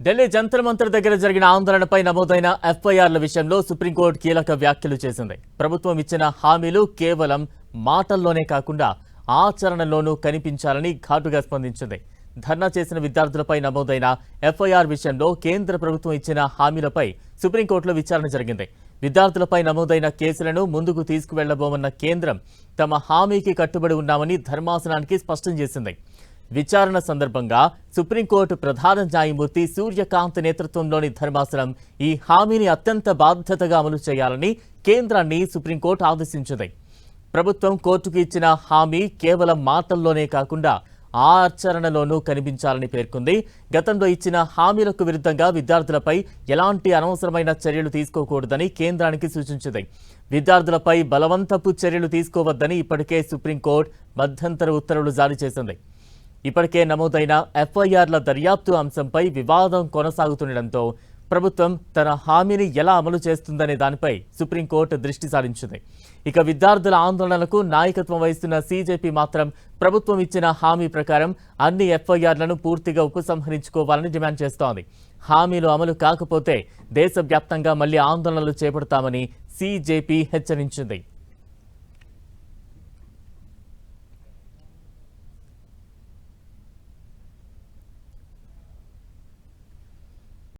ఢిల్లీ జంతర్ మంతర్ దగ్గర జరిగిన ఆందోళనపై నమోదైన ఎఫ్ఐఆర్ల విషయంలో సుప్రీంకోర్టు కీలక వ్యాఖ్యలు చేసింది. ప్రభుత్వం ఇచ్చిన హామీలు కేవలం మాటల్లోనే కాకుండా ఆచరణలోనూ కనిపించాలని ఘాటుగా స్పందించింది. ధర్నా చేసిన విద్యార్థులపై నమోదైన ఎఫ్ఐఆర్ విషయంలో కేంద్ర ప్రభుత్వం ఇచ్చిన హామీలపై సుప్రీంకోర్టులో విచారణ జరిగింది. విద్యార్థులపై నమోదైన కేసులను ముందుకు తీసుకువెళ్లబోమన్న కేంద్రం తమ హామీకి కట్టుబడి ఉన్నామని ధర్మాసనానికి స్పష్టం చేసింది. విచారణ సందర్భంగా సుప్రీంకోర్టు ప్రధాన న్యాయమూర్తి సూర్యకాంత్ నేతృత్వంలోని ధర్మాసనం ఈ హామీని అత్యంత బాధ్యతగా అమలు చేయాలని కేంద్రాన్ని సుప్రీంకోర్టు ఆదేశించింది. ప్రభుత్వం కోర్టుకు ఇచ్చిన హామీ కేవలం మాటల్లోనే కాకుండా ఆచరణలోనూ కనిపించాలని పేర్కొంది. గతంలో ఇచ్చిన హామీలకు విరుద్ధంగా విద్యార్థులపై ఎలాంటి అనవసరమైన చర్యలు తీసుకోకూడదని కేంద్రానికి సూచించింది. విద్యార్థులపై బలవంతపు చర్యలు తీసుకోవద్దని ఇప్పటికే సుప్రీంకోర్టు మధ్యంతర ఉత్తర్వులు జారీ చేసింది. ఇప్పటికే నమోదైన ఎఫ్ఐఆర్ల దర్యాప్తు అంశంపై వివాదం కొనసాగుతుండటంతో ప్రభుత్వం తన హామీని ఎలా అమలు చేస్తుందనే దానిపై సుప్రీంకోర్టు దృష్టి సారించింది. ఇక విద్యార్థుల ఆందోళనలకు నాయకత్వం వహిస్తున్న సీజేపీ మాత్రం ప్రభుత్వం ఇచ్చిన హామీ ప్రకారం అన్ని ఎఫ్ఐఆర్లను పూర్తిగా ఉపసంహరించుకోవాలని డిమాండ్ చేస్తోంది. హామీలు అమలు కాకపోతే దేశవ్యాప్తంగా మళ్లీ ఆందోళనలు చేపడతామని సీజేపీ హెచ్చరించింది.